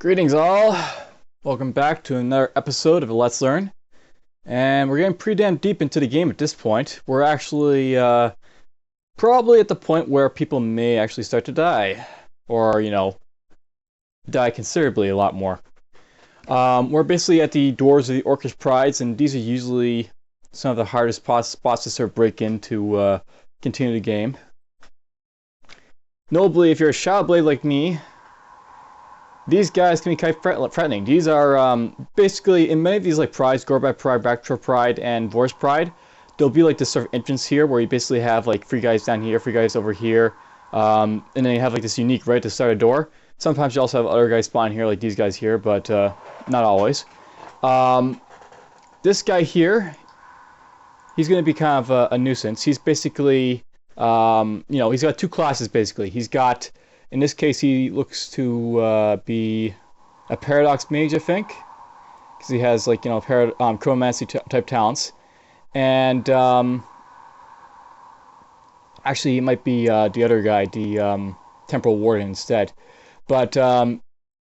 Greetings all! Welcome back to another episode of Let's Learn. And we're getting pretty damn deep into the game at this point. We're actually probably at the point where people may actually start to die. Or, die considerably a lot more. We're basically at the doors of the Orc Prides, and these are usually some of the hardest spots to sort of break into continue the game. Notably, if you're a Shadow Blade like me, these guys can be quite threatening. These are basically, in many of these like prides, Gorbat Pride, Backdoor Pride, and Orc Pride, there'll be like this sort of entrance here where you basically have like 3 guys down here, 3 guys over here, and then you have like this unique right to start a door. Sometimes you also have other guys spawn here like these guys here, but not always. This guy here, he's going to be kind of a nuisance. He's basically, he's got 2 classes basically. He's got, in this case, he looks to be a Paradox Mage, I think, because he has like chromancy type talents, and actually he might be the other guy, the Temporal Warden instead. But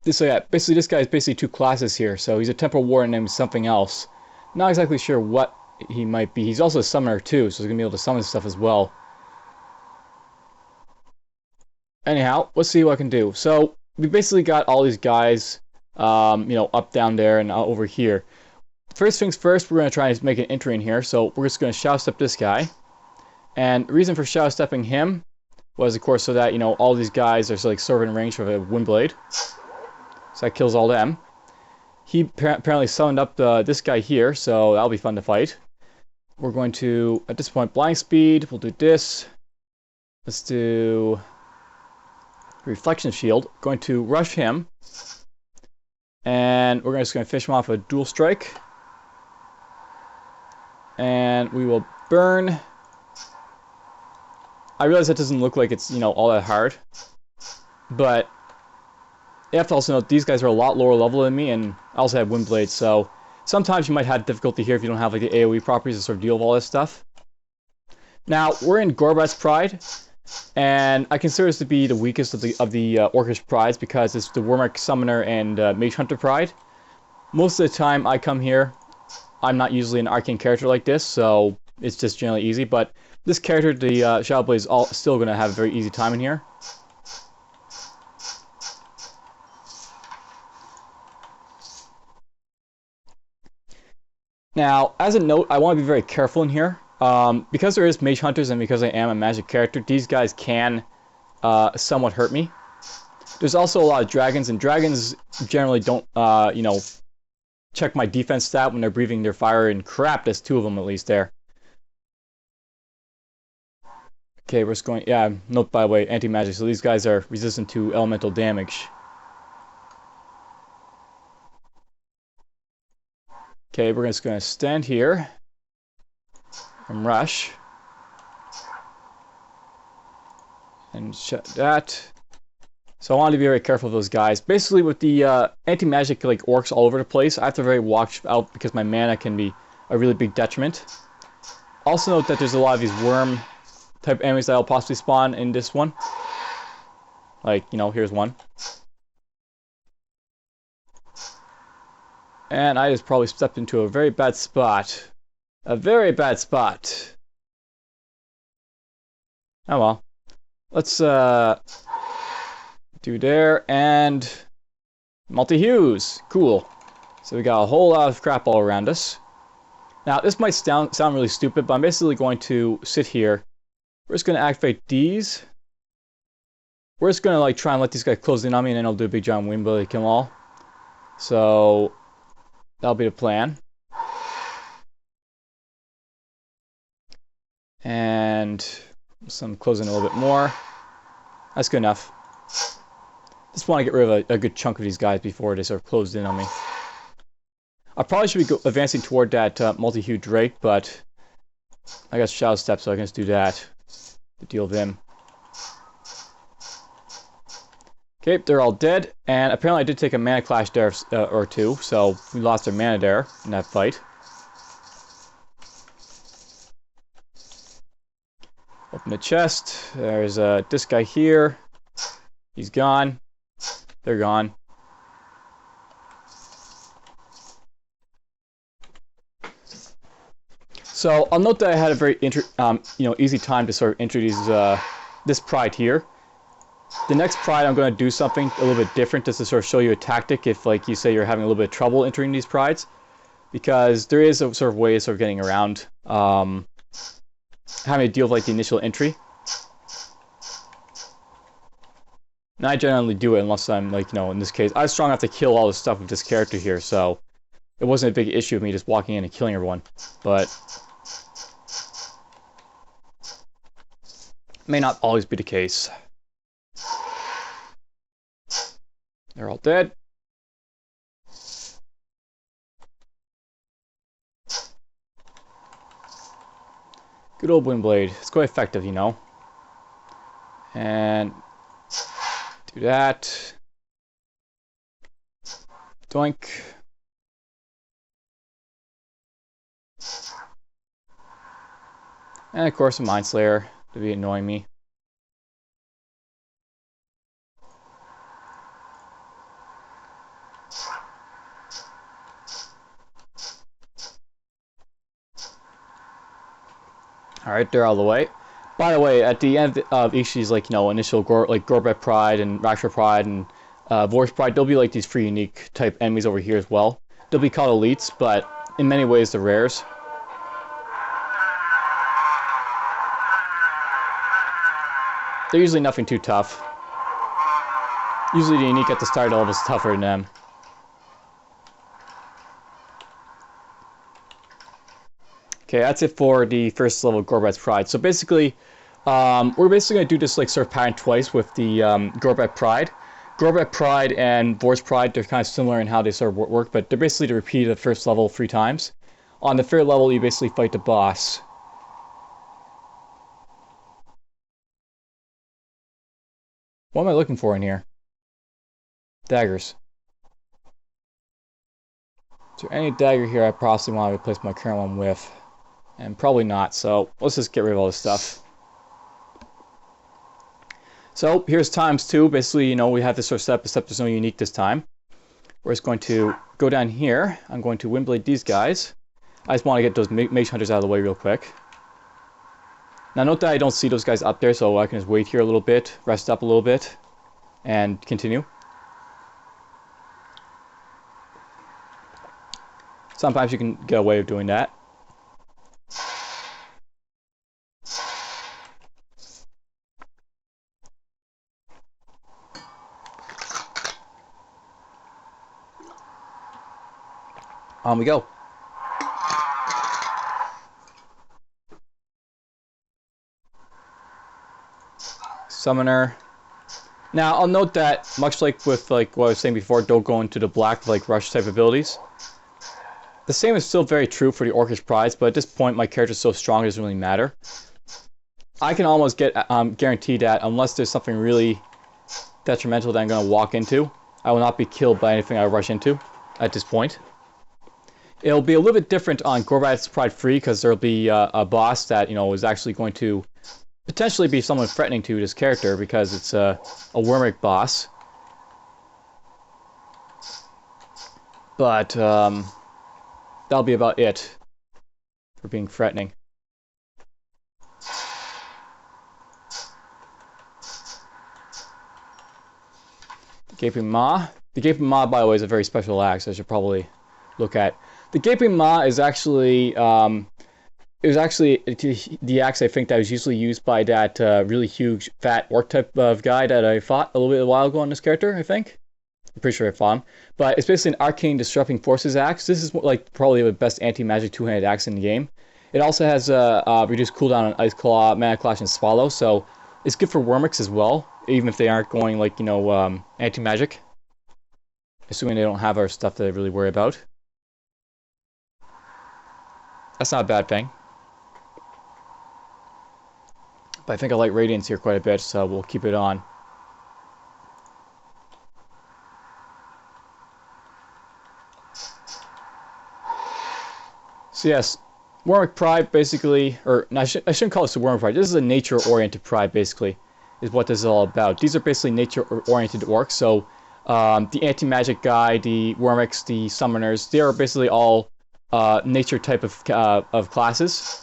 basically this guy is basically 2 classes here. So he's a Temporal Warden named something else. Not exactly sure what he might be. He's also a summoner too, so he's gonna be able to summon stuff as well. Anyhow, let's see what I can do. So we basically got all these guys, up, down there, and over here. First things first, we're going to try and make an entry in here. So we're just going to shadow step this guy. And the reason for shadow stepping him was, of course, so that, all these guys are like sort of in range of a Windblade. So that kills all them. He apparently summoned up this guy here, so that'll be fun to fight. We're going to, at this point, blind speed. We'll do this. Let's do Reflection Shield. Going to rush him, and we're just going to finish him off a dual strike, and we will burn. I realize that doesn't look like it's all that hard, but you have to also note these guys are a lot lower level than me, and I also have Windblade, so sometimes you might have difficulty here if you don't have like the AoE properties to sort of deal with all this stuff. Now we're in Gorbat Pride. And I consider this to be the weakest of the Orcish Prides because it's the Wyrmic Summoner and Mage Hunter Pride. Most of the time I come here, I'm not usually an arcane character like this, so it's just generally easy. But this character, the Shadow Blade, is still going to have a very easy time in here. Now, as a note, I want to be very careful in here. Because there is Mage Hunters and because I am a magic character, these guys can somewhat hurt me. There's also a lot of dragons, and dragons generally don't, check my defense stat when they're breathing their fire, and crap, there's 2 of them at least there. Okay, we're just going, note by the way, anti-magic, so these guys are resistant to elemental damage. Okay, we're just going to stand here and rush and shut that. So I want to be very careful of those guys. Basically, with the anti-magic like orcs all over the place, I have to very watch out because my mana can be a really big detriment. Also note that there's a lot of these worm type enemies that will possibly spawn in this one. Like, here's one. And I just probably stepped into a very bad spot. A very bad spot. Oh well. Let's do there and multi-hues. Cool. So we got a whole lot of crap all around us. Now this might sound really stupid, but I'm basically going to sit here. We're just going to activate these. We're just going to try and let these guys close in on me, and then I'll do a big giant wind blade to kill them all. So that'll be the plan. And some closing a little bit more. That's good enough. Just want to get rid of a good chunk of these guys before they sort of closed in on me. I probably should be advancing toward that multi-hue Drake, but I got Shadow Step, so I can just do that to deal with him. Okay, they're all dead, and apparently I did take a mana clash there or 2, so we lost our mana there in that fight. Open the chest. There's this guy here. He's gone. They're gone. So I'll note that I had a very easy time to sort of introduce this pride here. The next pride I'm going to do something a little bit different just to sort of show you a tactic if, like, you say you're having a little bit of trouble entering these prides, because there is a sort of way of sort of getting around having to deal with like the initial entry. And I generally do it unless I'm like, in this case, I was strong enough to kill all the stuff with this character here, so it wasn't a big issue of me just walking in and killing everyone. But may not always be the case. They're all dead. Good old Windblade. It's quite effective, And do that. Doink. And of course a Mind Slayer to be annoying me. Alright, they're out of the way. By the way, at the end of each of these, initial Gorbat Pride and Orc Pride and Orc Pride, there'll be like these free unique type enemies over here as well. They'll be called elites, but in many ways they're rares. They're usually nothing too tough. Usually the unique at the start level is tougher than them. Okay, that's it for the first level of Gorbat Pride. So basically, we're basically going to do this sort of pattern twice with the Gorbat Pride. Gorbat Pride and Orc Pride, they're kind of similar in how they sort of work, but they're basically to repeat the first level 3 times. On the third level, you basically fight the boss. What am I looking for in here? Daggers. Is there any dagger here I possibly want to replace my current one with? And probably not, so let's just get rid of all this stuff. So here's ×2. Basically, we have this sort of setup, except there's no unique this time. We're just going to go down here. I'm going to Windblade these guys. I just want to get those Mage Hunters out of the way real quick. Now note that I don't see those guys up there, so I can just wait here a little bit, rest up a little bit, and continue. Sometimes you can get away with doing that. On we go. Summoner. Now I'll note that, much like with what I was saying before, don't go into the black rush type abilities. The same is still very true for the Orc Prides, but at this point my character is so strong it doesn't really matter. I can almost guarantee that unless there's something really detrimental that I'm going to walk into, I will not be killed by anything I rush into at this point. It'll be a little bit different on Gorbat Pride Free, because there'll be a boss that is actually going to potentially be someone threatening to this character, because it's a Wyrmic boss. But that'll be about it for being threatening. The Gaping Maw. The Gaping Maw, by the way, is a very special axe I should probably look at. The Gaping Maw is actually, it was actually the axe I think that was usually used by that really huge, fat orc type of guy that I fought a little bit a while ago on this character, I think. I'm pretty sure I fought him. But it's basically an arcane disrupting forces axe. This is probably the best anti-magic two-handed axe in the game. It also has reduced cooldown on Ice Claw, Mana Clash, and Swallow, so it's good for Wyrmics as well, even if they aren't going anti-magic. Assuming they don't have our stuff that I really worry about. That's not a bad thing. But I think I like Radiance here quite a bit, so we'll keep it on. So yes, Orc Pride basically, or no, I shouldn't call this a Orc Pride. This is a nature-oriented pride, basically, is what this is all about. These are basically nature-oriented orcs, so the anti-magic guy, the Wyrmics, the summoners, they are basically all nature type of classes.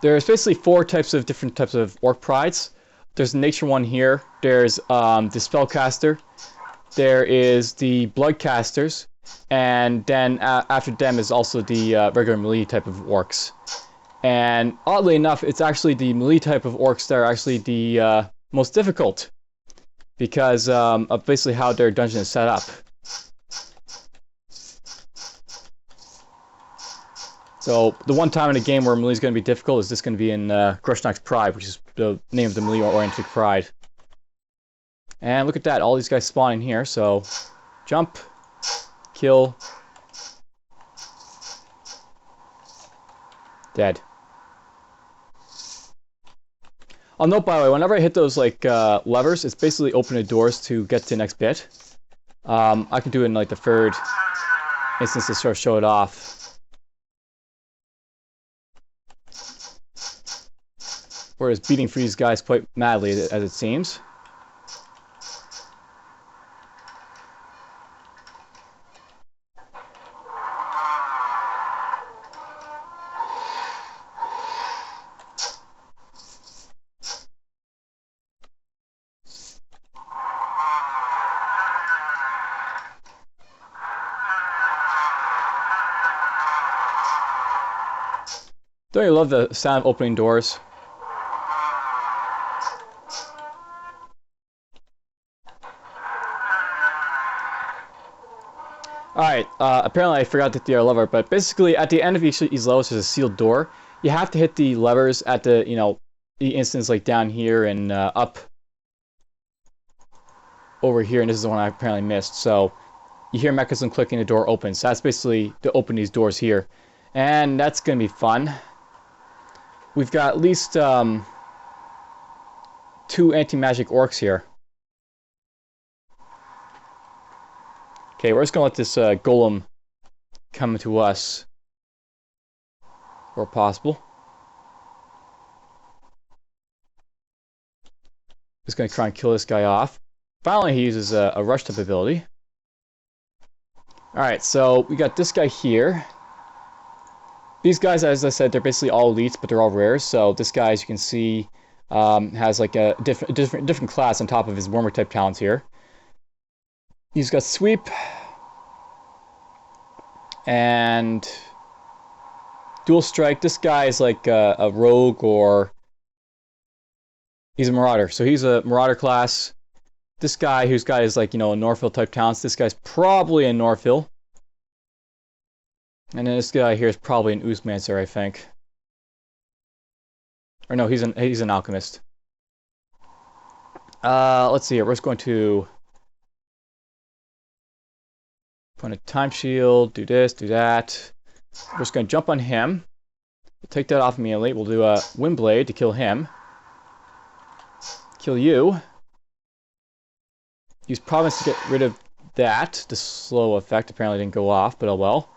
There's basically four different types of Orc Prides. There's the nature one here. There's the spellcaster. There is the bloodcasters, and then after them is also the regular melee type of orcs. And oddly enough, it's actually the melee type of orcs that are actually the most difficult, because of basically how their dungeon is set up. So the one time in a game where melee is going to be difficult is this going to be in Orc Pride, which is the name of the melee-oriented pride. And look at that, all these guys spawning here, so jump, kill, dead. I'll note, by the way, whenever I hit those like levers, it's basically opening doors to get to the next bit. I can do it in like the third instance to sort of show it off. Whereas beating through these guys quite madly, as it seems. Don't you love the sound of opening doors? Alright, apparently I forgot to hit the lever, but basically at the end of each of these levels there's a sealed door. You have to hit the levers at the, the instance like down here and up over here, and this is the one I apparently missed. So you hear mechanism clicking, the door opens. So that's basically to open these doors here. And that's going to be fun. We've got at least 2 anti-magic orcs here. Okay, we're just going to let this golem come to us, where possible. Just going to try and kill this guy off. Finally, he uses a rush type ability. Alright, so we got this guy here. These guys, as I said, they're basically all elites, but they're all rares. So this guy, as you can see, has like a different class on top of his Wyrmic type talents here. He's got sweep and dual strike. This guy is like a rogue, or he's a marauder. So he's a marauder class. This guy, who's got his like a Northhill type talents. This guy's probably a Northhill. And then this guy here is probably an Oozmancer, I think. Or no, he's an alchemist. Let's see here. We're just going to put a time shield, do this, do that. We're just going to jump on him. We'll take that off immediately. We'll do a Windblade to kill him. Kill you. Use Province to get rid of that. The slow effect apparently didn't go off, but oh well.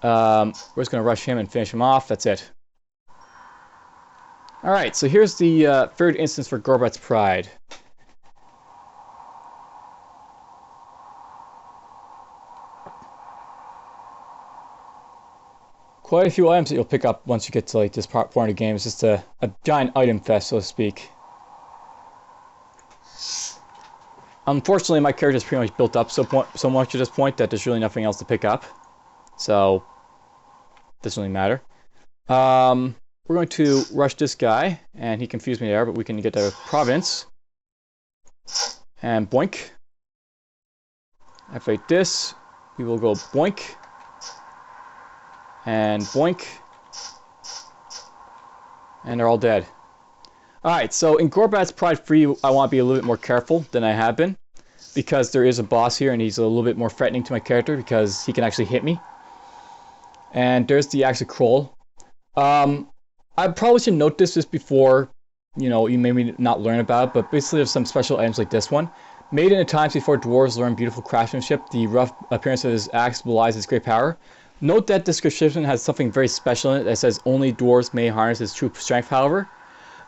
We're just going to rush him and finish him off. That's it. Alright, so here's the third instance for Gorbat's Pride. Quite a few items that you'll pick up once you get to like this part of the game. It's just a giant item fest, so to speak. Unfortunately, my character is pretty much built up so much at this point that there's really nothing else to pick up. So, doesn't really matter. We're going to rush this guy, and he confused me there, but we can get the Providence. And boink. Activate this. We will go boink. And boink. And they're all dead. Alright, so in Gorbat's Pride 3, I want to be a little bit more careful than I have been, because there is a boss here, and he's a little bit more threatening to my character, because he can actually hit me. And there's the actual Kroll. I probably should note this before, you maybe not learn about it, but basically there's some special items like this one. Made in the times before dwarves learned beautiful craftsmanship, the rough appearance of his axe belies his great power. Note that this description has something very special in it that says only dwarves may harness his true strength, however.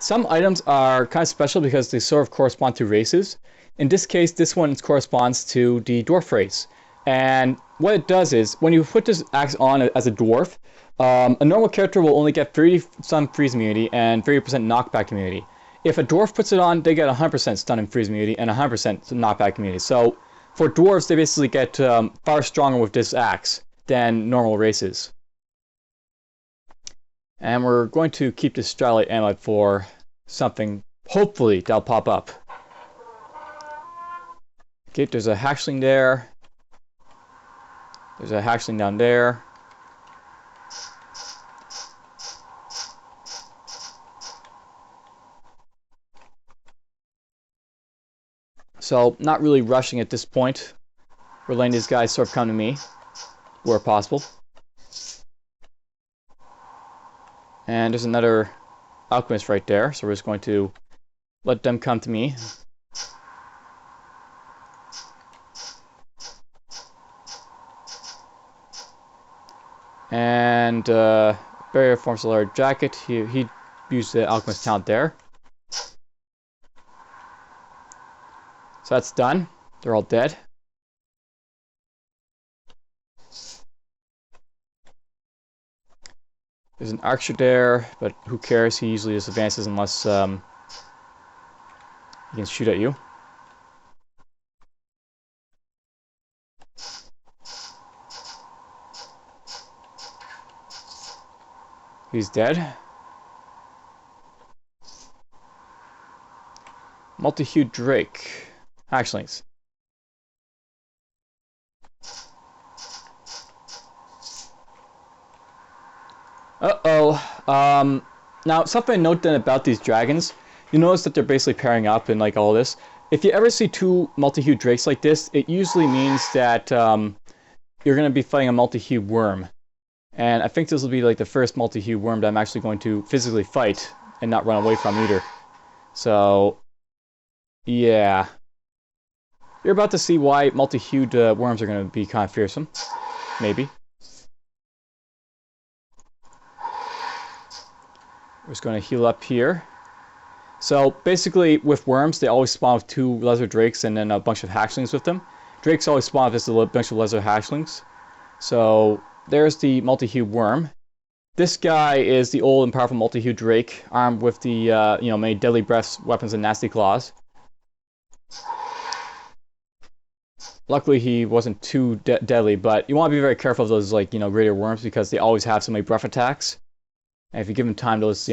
Some items are kind of special because they sort of correspond to races. In this case, this one corresponds to the dwarf race. And what it does is, when you put this axe on as a dwarf, a normal character will only get 30 stun freeze immunity and 30% knockback immunity. If a dwarf puts it on, they get 100% stun and freeze immunity and 100% knockback immunity. So for dwarves, they basically get far stronger with this axe than normal races. And we're going to keep this Starlight Amulet for something, hopefully, that'll pop up. Okay, there's a hatchling there. There's a hatchling down there. So, not really rushing at this point. We're letting these guys sort of come to me, where possible. And there's another alchemist right there, so we're just going to let them come to me. And barrier forms a large jacket. He used the alchemist talent there. So that's done. They're all dead. There's an archer there, but who cares? He usually just advances unless he can shoot at you. He's dead. Multi-hued Drake. Hatchlings. Uh-oh. Now, something to note then about these dragons, you notice that they're basically pairing up and like all this. If you ever see two multi-hued drakes like this, it usually means that you're going to be fighting a multi-hued worm. And I think this will be like the first multi-hued worm that I'm actually going to physically fight and not run away from either. So, yeah. You're about to see why multi-hued worms are going to be kind of fearsome. Maybe. We're just going to heal up here. So basically, with worms, they always spawn with two lesser drakes and then a bunch of hatchlings with them. Drakes always spawn with just a bunch of lesser hatchlings. So there's the multi-hued worm. This guy is the old and powerful multi-hued drake, armed with the many deadly breaths, weapons, and nasty claws. Luckily, he wasn't too deadly, but you want to be very careful of those greater worms because they always have so many breath attacks. And if you give them time, those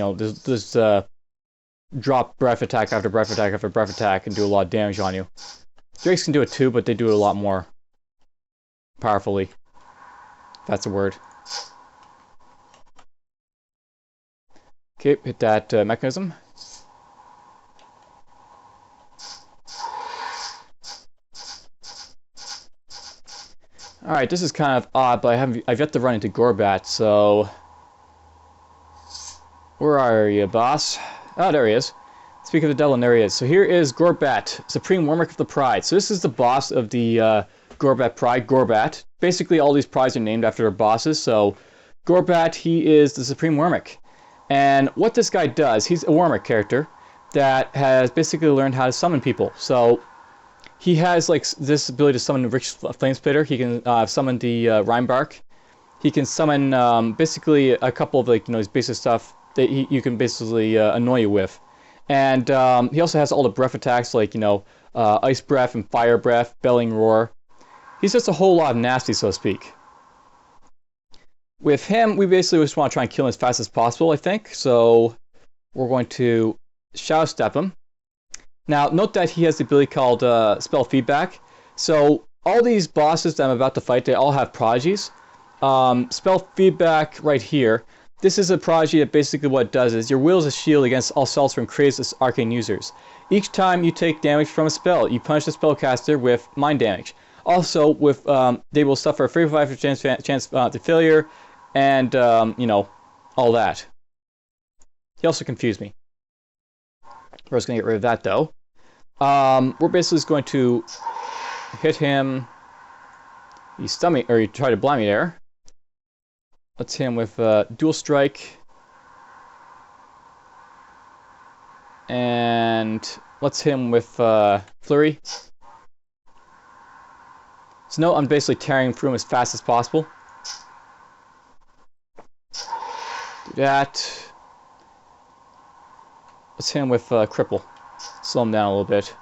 drop breath attack after breath attack after breath attack and do a lot of damage on you. Drakes can do it too, but they do it a lot more powerfully. If that's a word. Okay, hit that mechanism. Alright, this is kind of odd, but I've yet to run into Gorbat, so... Where are you, boss? Oh, there he is. Speaking of the devil, there he is. So here is Gorbat, Supreme Wyrmic of the Pride. So this is the boss of the Gorbat Pride, Gorbat. Basically, all these prides are named after their bosses, so Gorbat, he is the Supreme Wyrmic. And what this guy does, he's a Wyrmic character that has basically learned how to summon people. So he has like this ability to summon the Rich Flamesplitter. He can summon the Rhinebark. He can summon basically a couple of his basic stuff that you can basically annoy you with. And he also has all the breath attacks like, Ice Breath and Fire Breath, Belling Roar. He's just a whole lot of nasty, so to speak. With him, we basically just want to try and kill him as fast as possible, I think. So we're going to Shadow Step him. Now, note that he has the ability called Spell Feedback. So all these bosses that I'm about to fight, they all have prodigies. Spell Feedback right here. This is a prodigy that basically what it does is your will is a shield against all spells from crazed arcane users. Each time you take damage from a spell, you punish the spellcaster with mind damage. Also, with they will suffer a 35% chance to failure, and all that. He also confused me. We're just gonna get rid of that though. We're basically just going to hit him. He stomach, or he tried to blind me there. Let's hit him with Dual Strike. And let's hit him with Flurry. So no, I'm basically tearing through him as fast as possible. Do that. Let's hit him with Cripple. Slow him down a little bit.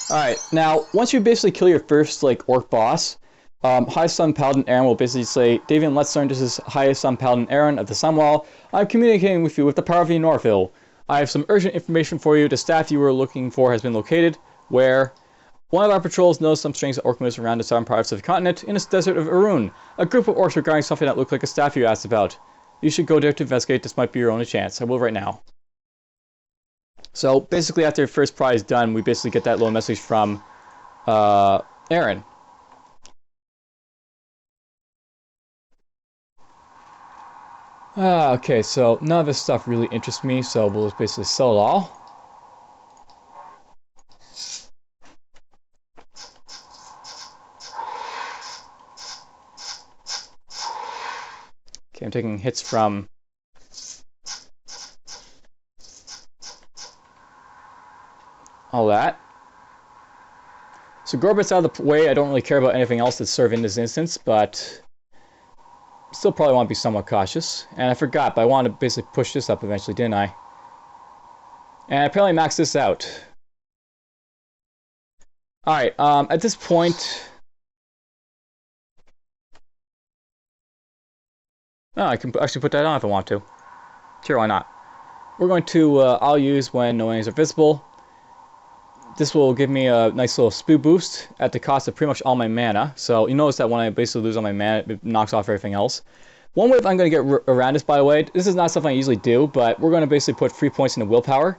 Alright, now, once you basically kill your first, like, Orc boss, High Sun Paladin Aaron will basically say, Davian, let's learn this is High Sun Paladin Aaron of the Sunwall. I'm communicating with you with the power of the Northville. I have some urgent information for you. The staff you were looking for has been located, where one of our patrols knows some strange orc moves around the southern parts of the continent in this desert of Arun. A group of orcs are guarding something that looked like a staff you asked about. You should go there to investigate. This might be your only chance. I will right now. So basically, after the first prize is done, we basically get that little message from Aaron. Okay, so none of this stuff really interests me, so we'll just basically sell it all. Okay, I'm taking hits from all that. So Gorbat's out of the way. I don't really care about anything else that's sort of in this instance, but still probably want to be somewhat cautious. And I forgot, but I wanted to basically push this up eventually, didn't I? And I apparently maxed this out. Alright, at this point... Oh, I can actually put that on if I want to. Sure, why not? We're going to, I'll use when no enemies are visible. This will give me a nice little speed boost at the cost of pretty much all my mana. So you notice that when I basically lose all my mana, it knocks off everything else. One way I'm going to get around this, by the way, this is not something I usually do, but we're going to basically put 3 points into willpower.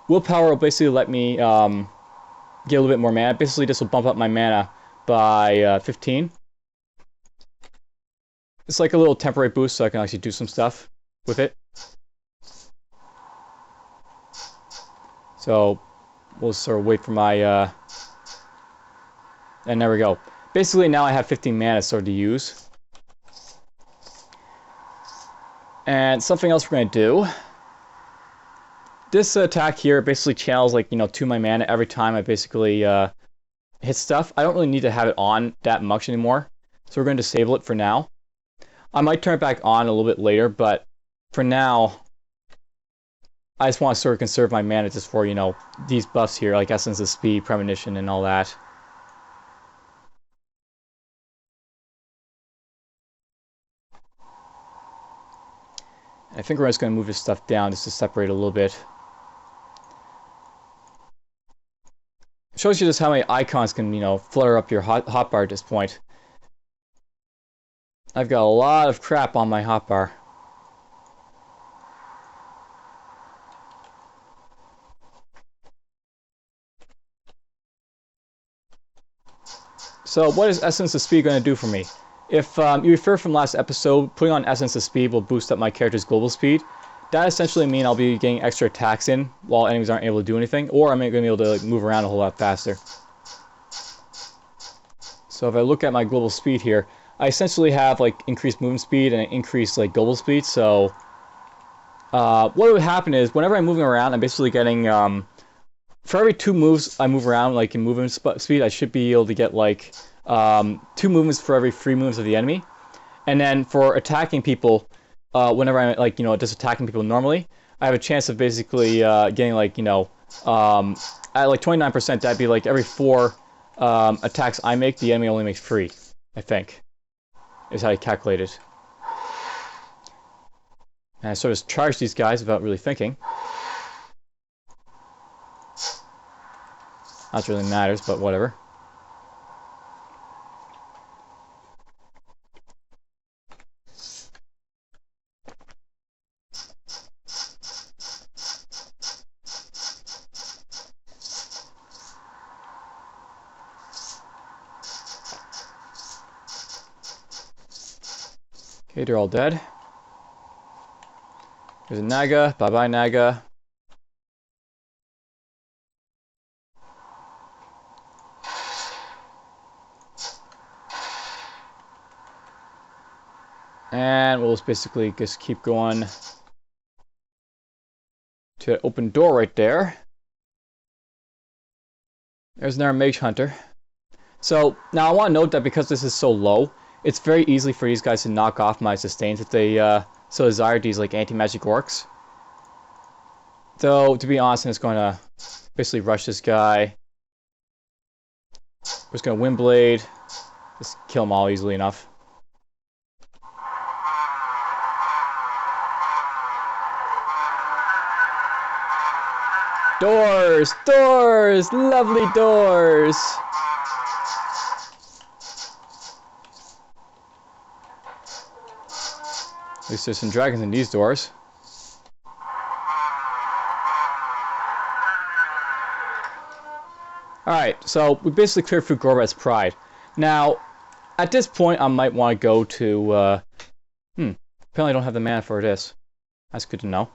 Willpower will basically let me get a little bit more mana. Basically, this will bump up my mana by 15. It's like a little temporary boost, so I can actually do some stuff with it. So we'll sort of wait for my... and there we go. Basically, now I have 15 mana sort of to use. And something else we're going to do. This attack here basically channels, like, 2 of my mana every time I basically hit stuff. I don't really need to have it on that much anymore. So we're going to disable it for now. I might turn it back on a little bit later, but for now, I just want to sort of conserve my mana just for, these buffs here, like Essence of Speed, Premonition, and all that. I think we're just going to move this stuff down just to separate a little bit. It shows you just how many icons can, flutter up your hotbar at this point. I've got a lot of crap on my hotbar. So what is Essence of Speed going to do for me? If you refer from last episode, putting on Essence of Speed will boost up my character's global speed. That essentially means I'll be getting extra attacks in while enemies aren't able to do anything, or I'm going to be able to move around a whole lot faster. So if I look at my global speed here, I essentially have like increased movement speed and increased like global speed. So what would happen is whenever I'm moving around, I'm basically getting for every 2 moves I move around, like in movement speed, I should be able to get like 2 movements for every 3 moves of the enemy. And then for attacking people, whenever I'm like just attacking people normally, I have a chance of basically getting like at like 29%. That'd be like every 4 attacks I make, the enemy only makes 3. I think is how I calculate it. And I sort of charge these guys without really thinking. Not really matters, but whatever. Okay, they're all dead. There's a Naga. Bye-bye, Naga. And we'll just basically just keep going to an open door right there. There's another Mage Hunter. So now I want to note that because this is so low, it's very easy for these guys to knock off my sustains if they so desire these like anti-magic orcs. So to be honest, I'm just going to basically rush this guy. We're just going to Windblade. Just kill them all easily enough. Doors! Doors! Lovely doors! At least there's some dragons in these doors. Alright, so we basically cleared through Gorbat's Pride. Now, at this point, I might want to go to... apparently I don't have the mana for this. That's good to know.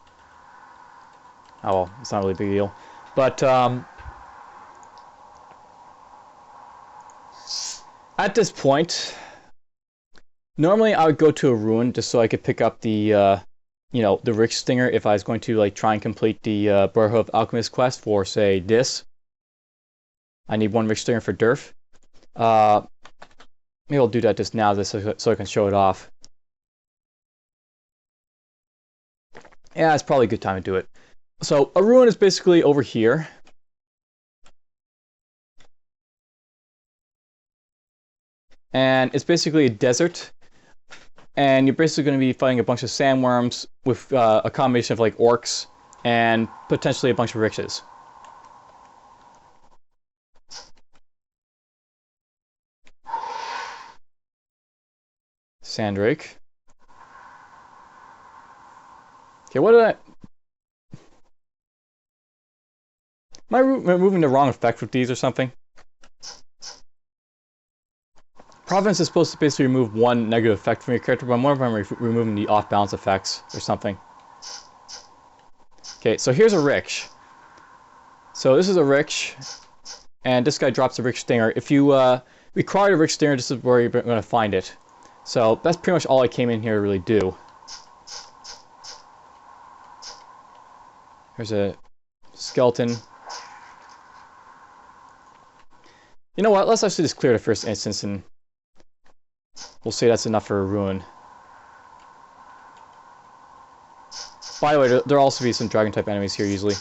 Oh well, it's not really a big deal. But, at this point, normally I would go to a ruin just so I could pick up the, you know, the Rich Stinger if I was going to, like, try and complete the Brotherhood of Alchemist quest for, say, this. I need one Rich Stinger for Durf. Maybe I'll do that just now so I can show it off. Yeah, it's probably a good time to do it. So, a ruin is basically over here. And it's basically a desert. And you're basically going to be fighting a bunch of sandworms with a combination of like orcs and potentially a bunch of riches. Sandrake. Okay, what did I... Am I removing the wrong effect with these or something? Providence is supposed to basically remove one negative effect from your character, but I'm wondering if I'm removing the off-balance effects or something. Okay, so here's a Rich. So this is a Rich, and this guy drops a Rich Stinger. If you require a Rich Stinger, this is where you're going to find it. So that's pretty much all I came in here to really do. There's a skeleton. You know what, let's actually just clear the first instance and we'll say that's enough for a ruin. By the way, there'll also be some dragon type enemies here usually.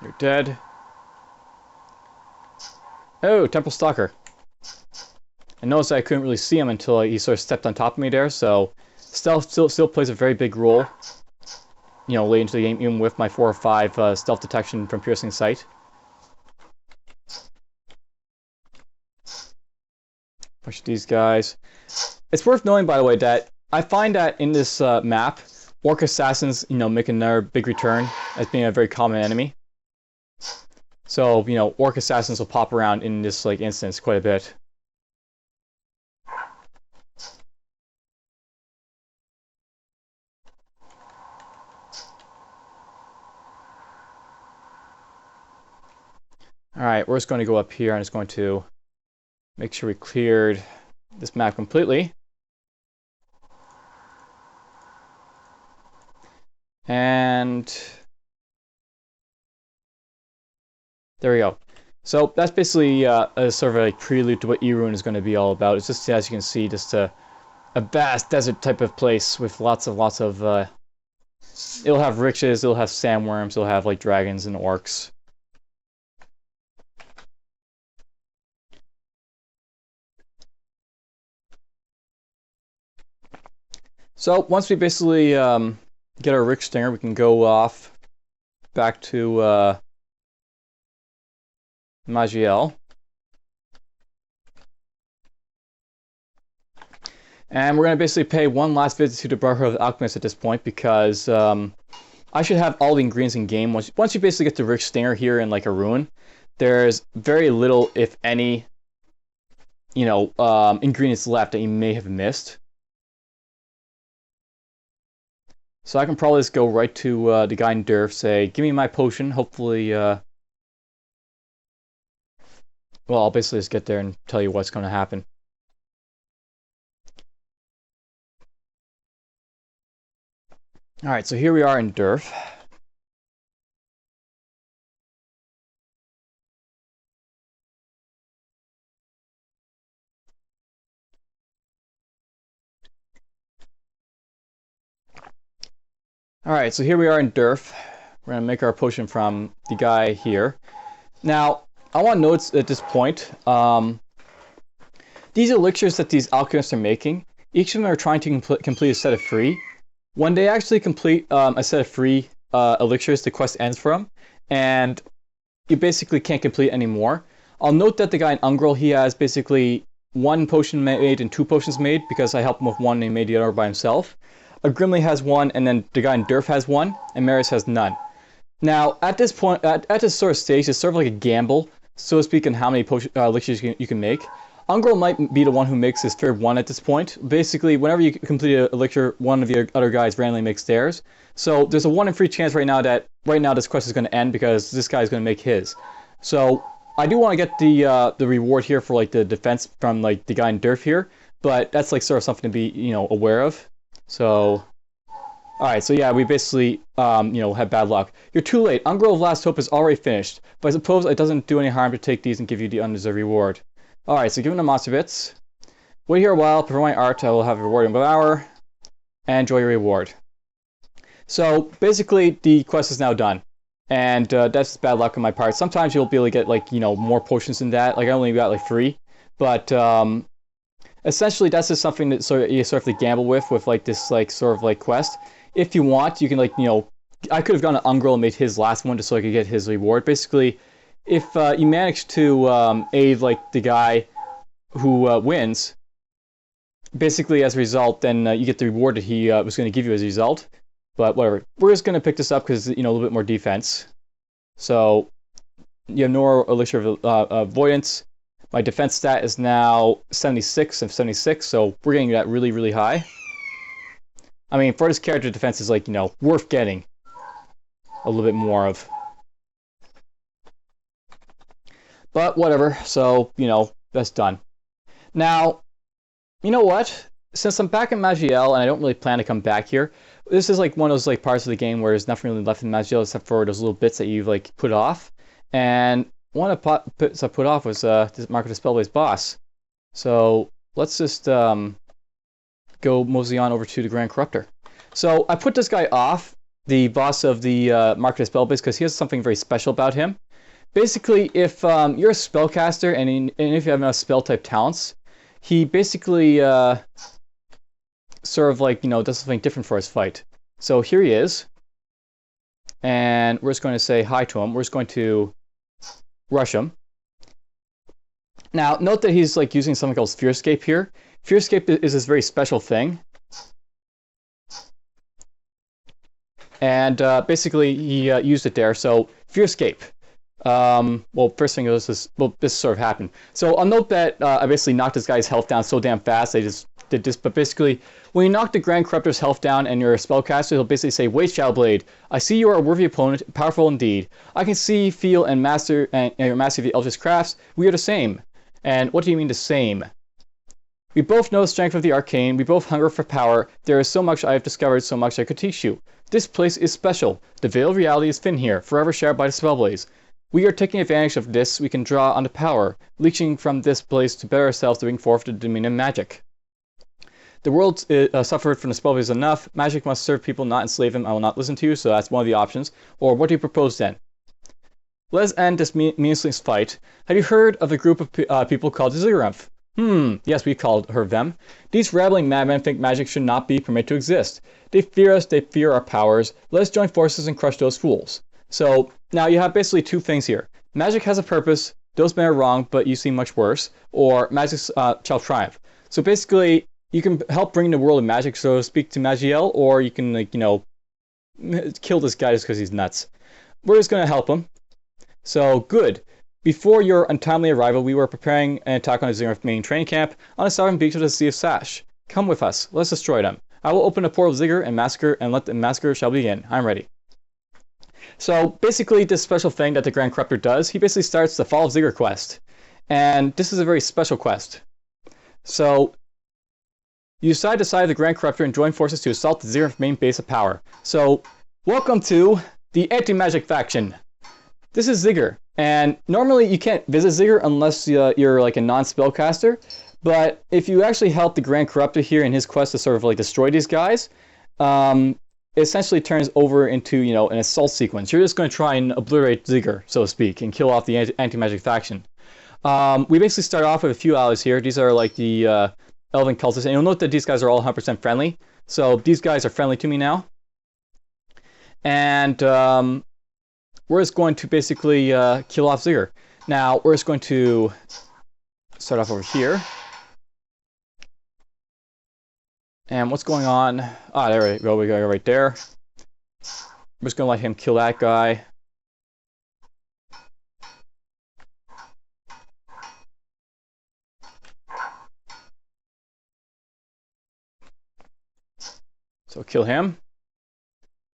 You're dead. Oh, Temple Stalker. I noticed I couldn't really see him until he sort of stepped on top of me there, so stealth still plays a very big role. You know, late into the game, even with my 4 or 5 stealth detection from piercing sight. Push these guys. It's worth knowing, by the way, that I find that in this map, Orc Assassins, you know, make another big return as being a very common enemy. So, you know, Orc Assassins will pop around in this, like, instance quite a bit. Alright, we're just going to go up here and just going to make sure we cleared this map completely. And there we go. So that's basically a sort of a prelude to what E-Ruin is going to be all about. It's just, as you can see, just a vast desert type of place with lots of it'll have riches, it'll have sandworms, it'll have like dragons and orcs. So once we basically get our Rich Stinger, we can go off back to Maj'Eyal. And we're going to basically pay one last visit to the Brotherhood of Alchemist at this point, because I should have all the ingredients in game. Once you basically get the Rich Stinger here in like a ruin, there's very little, if any, you know, ingredients left that you may have missed. So I can probably just go right to the guy in Durf, say, give me my potion, hopefully, well, I'll basically just get there and tell you what's going to happen. Alright, so here we are in Durf. Alright, so here we are in Durf. We're going to make our potion from the guy here. Now, I want to note at this point, these elixirs that these alchemists are making, each of them are trying to complete a set of free. When they actually complete a set of free elixirs, the quest ends for them, and you basically can't complete anymore. I'll note that the guy in Ungrel, he has basically 1 potion made and 2 potions made, because I helped him with 1 and he made the other by himself. A Grimly has 1, and then the guy in Durf has 1, and Marius has none. Now, at this point, at this sort of stage, it's sort of like a gamble, so to speak, on how many elixirs you can make. Ungrel might be the one who makes his third one at this point. Basically, whenever you complete an elixir, one of the other guys randomly makes theirs. So there's a 1 in 3 chance right now that this quest is going to end because this guy is going to make his. So I do want to get the reward here for like the defense from like the guy in Durf here, but that's like sort of something to be aware of. So. Alright, so yeah, we basically, had bad luck. You're too late. Ungrel of Last Hope is already finished, but I suppose it doesn't do any harm to take these and give you the undeserved reward. Alright, so given the monster bits. Wait here a while, perform my art, I will have a reward in about an hour, and enjoy your reward. So, basically, the quest is now done. And that's bad luck on my part. Sometimes you'll be able to get, like, more potions than that. Like, I only got, like, 3. But, essentially, that's just something that you sort of have to gamble with like, this, like, sort of, like, quest. If you want, you can, like, I could have gone to Ungrel and made his last one just so I could get his reward. Basically, if you manage to aid, like, the guy who wins, basically, as a result, then you get the reward that he was going to give you as a result. But whatever. We're just going to pick this up because, a little bit more defense. So, you have no elixir of avoidance. My defense stat is now 76 of 76, so we're getting that really, really high. I mean, for this character, defense is, like, worth getting a little bit more of. But whatever, so, that's done. Now, you know what? Since I'm back in Maj'Eyal and I don't really plan to come back here, this is, like, one of those, like, parts of the game where there's nothing really left in Maj'Eyal except for those little bits that you've, like, put off. And one of the bits I put off was this Mark of the Spellblaze boss. So, let's just, go mosey on over to the Grand Corruptor. So I put this guy off, the boss of the Mark of the Spellblaze, because he has something very special about him. Basically, if you're a spellcaster and if you have enough spell type talents, he basically sort of like does something different for his fight. So here he is, and we're just going to say hi to him. We're just going to rush him. Now, note that he's like using something called Fear Escape here. Fear Escape is this very special thing. And basically, he used it there. So, Fear Escape. Well, first thing is this sort of happened. So, I'll note that I basically knocked this guy's health down so damn fast. I just did this. But basically, when you knock the Grand Corruptor's health down and you're a spellcaster, he'll basically say, "Wait, Shadowblade, I see you are a worthy opponent, powerful indeed. I can see, feel, and master your mastery of the Eldritch crafts. We are the same." And what do you mean the same? We both know the strength of the arcane. We both hunger for power. There is so much I have discovered, so much I could teach you. This place is special. The veil of reality is thin here, forever shared by the Spellblaze. We are taking advantage of this. We can draw on the power, leeching from this place to better ourselves to bring forth the dominion of magic. The world suffered from the Spellblaze enough. Magic must serve people, not enslave them. I will not listen to you, so that's one of the options. Or what do you propose then? Let us end this meaningless fight. Have you heard of a group of people called the Zigur? Yes, we called her them. These rattling madmen think magic should not be permitted to exist. They fear us, they fear our powers. Let us join forces and crush those fools. So, now you have basically two things here. Magic has a purpose, those men are wrong, but you seem much worse. Or magic shall triumph. So basically, you can help bring the world of magic, so to speak, to Maj'Eyal, or you can, like, kill this guy just because he's nuts. We're just going to help him. So, good. Before your untimely arrival, we were preparing an attack on the Zigur main training camp on the southern beach of the Sea of Sash. Come with us. Let's destroy them. I will open a portal of Zigur and massacre, and let the massacre shall begin. I'm ready. So, basically, this special thing that the Grand Corruptor does, he basically starts the Fall of Zigur quest. And this is a very special quest. So, You decide to side of the Grand Corruptor and join forces to assault the Zigur main base of power. So, welcome to the anti-magic faction. This is Zigur, and normally you can't visit Zigur unless you're like a non-spellcaster, but if you actually help the Grand Corruptor here in his quest to sort of like destroy these guys, it essentially turns over into, you know, an assault sequence. You're just going to try and obliterate Zigur, so to speak, and kill off the anti-magic faction. We basically start off with a few allies here. These are like the Elven cultists, and you'll note that these guys are all 100% friendly. So these guys are friendly to me now. And we're just going to basically kill off Zigur. Now, we're just going to start off over here. And what's going on? Ah, there we go. We go right there. I'm just going to let him kill that guy. So kill him.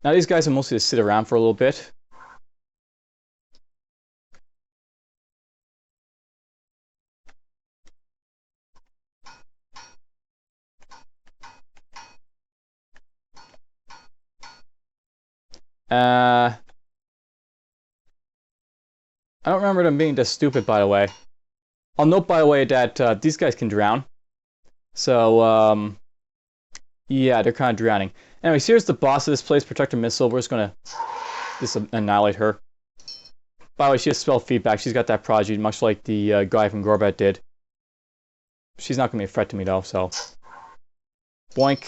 Now these guys are mostly just sit around for a little bit. I don't remember them being this stupid, by the way. I'll note, by the way, that these guys can drown. So, yeah, they're kind of drowning. Anyways, here's the boss of this place, Protector Missile. We're just going to just annihilate her. By the way, she has spell feedback. She's got that prodigy, much like the guy from Gorbat did. She's not going to be a threat to me, though, so... Boink.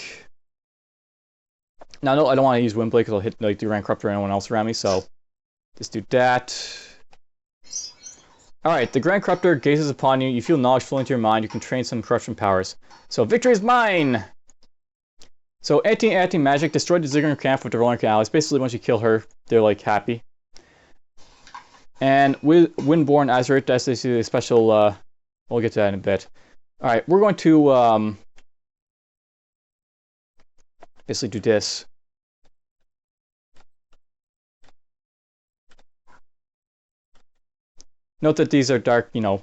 Now, no, I don't want to use Windblade because I'll hit like, the Grand Corruptor or anyone else around me, so... Just do that. Alright, the Grand Corruptor gazes upon you. You feel knowledge flowing into your mind. You can train some corruption powers. So, victory is mine! So, anti-magic destroyed the Zigur camp with the Wyrmic allies. Basically, once you kill her, they're, like, happy. And with Windborn Azurit, that's basically a special, we'll get to that in a bit. Alright, we're going to, basically do this. Note that these are dark, you know,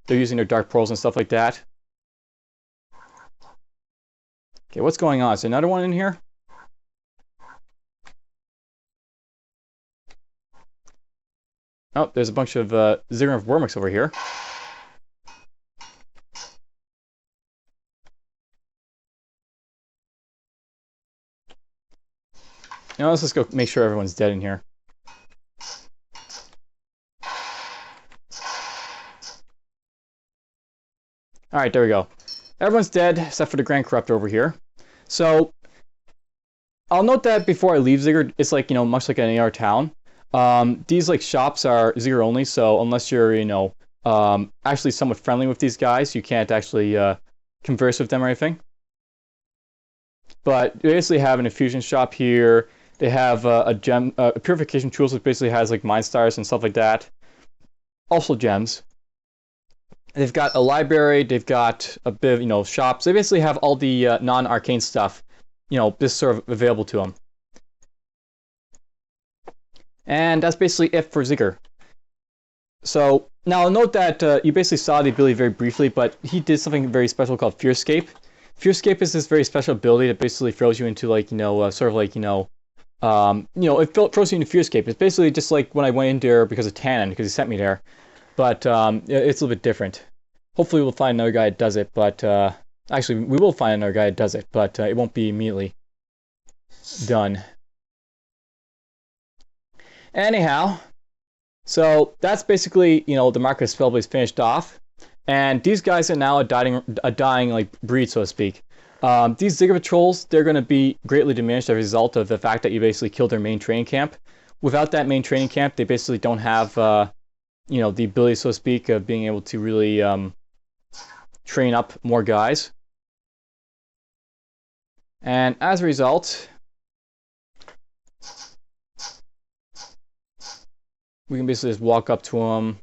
they're using their dark pearls and stuff like that. Okay, what's going on? Is there another one in here? Oh, there's a bunch of Zigur Wyrmics over here. Now let's just go make sure everyone's dead in here. Alright, there we go. Everyone's dead, except for the Grand Corruptor over here. So, I'll note that before I leave Zigur, it's like, you know, much like any other town. These, like, shops are Zigur only, so unless you're, you know, actually somewhat friendly with these guys, you can't actually converse with them or anything. But they basically have an infusion shop here. They have a purification tools, which basically has, like, mind stars and stuff like that. Also gems. They've got a library, they've got a bit of, you know, shops. They basically have all the non-arcane stuff, you know, just sort of available to them. And that's basically it for Zigur. So, now I'll note that you basically saw the ability very briefly, but he did something very special called Fearscape. Fearscape is this very special ability that basically throws you into, like, you know, sort of like, you know, it throws you into Fearscape. It's basically just like when I went in there because of Tannen, because he sent me there. But it's a little bit different. Hopefully we'll find another guy that does it, but actually we will find another guy that does it, but it won't be immediately done. Anyhow, so that's basically, you know, the Mark of Spellblades finished off, and these guys are now a dying like breed, so to speak. These Zigur patrols, they're going to be greatly diminished as a result of the fact that you basically killed their main training camp. Without that main training camp, they basically don't have you know, the ability, so to speak, of being able to really train up more guys. And as a result, we can basically just walk up to them,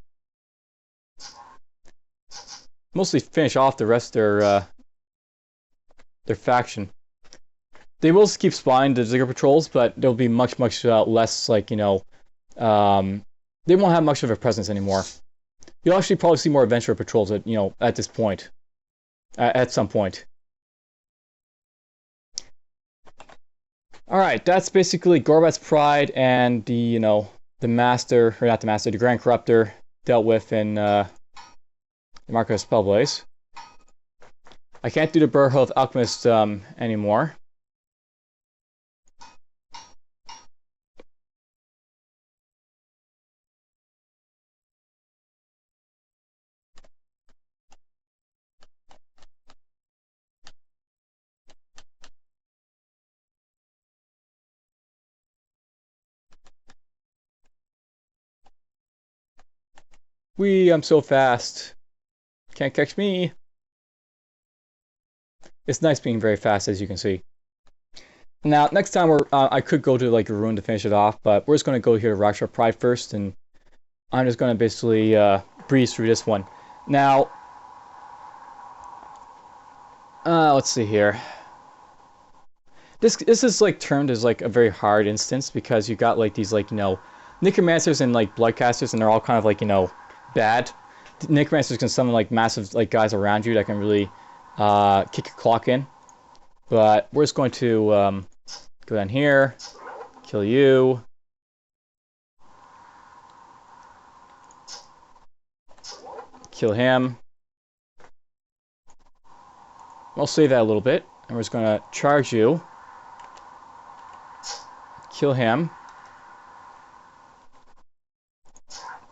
mostly finish off the rest of their faction. They will keep spawning the Zigur patrols, but they'll be much less, like, you know, they won't have much of a presence anymore. You'll actually probably see more adventurer patrols at, you know, at this point. At some point. Alright, that's basically Gorbat's Pride and the, the master, or not the master, the Grand Corruptor dealt with in the Marcus Spellblaze. I can't do the Burr Alchemist anymore. I'm so fast. Can't catch me. It's nice being very fast, as you can see. Now, next time I could go to like a ruin to finish it off, but we're just going to go here to Orc Pride first, and I'm just going to basically breeze through this one. Now, let's see here. This is like termed as like a very hard instance because you got like these like necromancers and like bloodcasters, and they're all kind of like bad. Necromancers can summon like massive like guys around you that can really kick your clock in. But we're just going to go down here, kill you. Kill him. I'll save that a little bit, and we're just going to charge you. Kill him.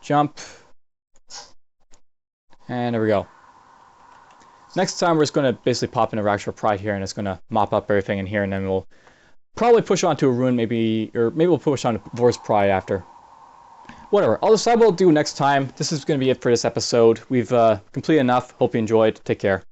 Jump. And there we go. Next time we're just going to basically pop in a Orc Pride here, and it's going to mop up everything in here, and then we'll probably push on to a ruin, maybe we'll push on to Orc Pride after. Whatever. I'll decide what we'll do next time. This is going to be it for this episode. We've completed enough. Hope you enjoyed. Take care.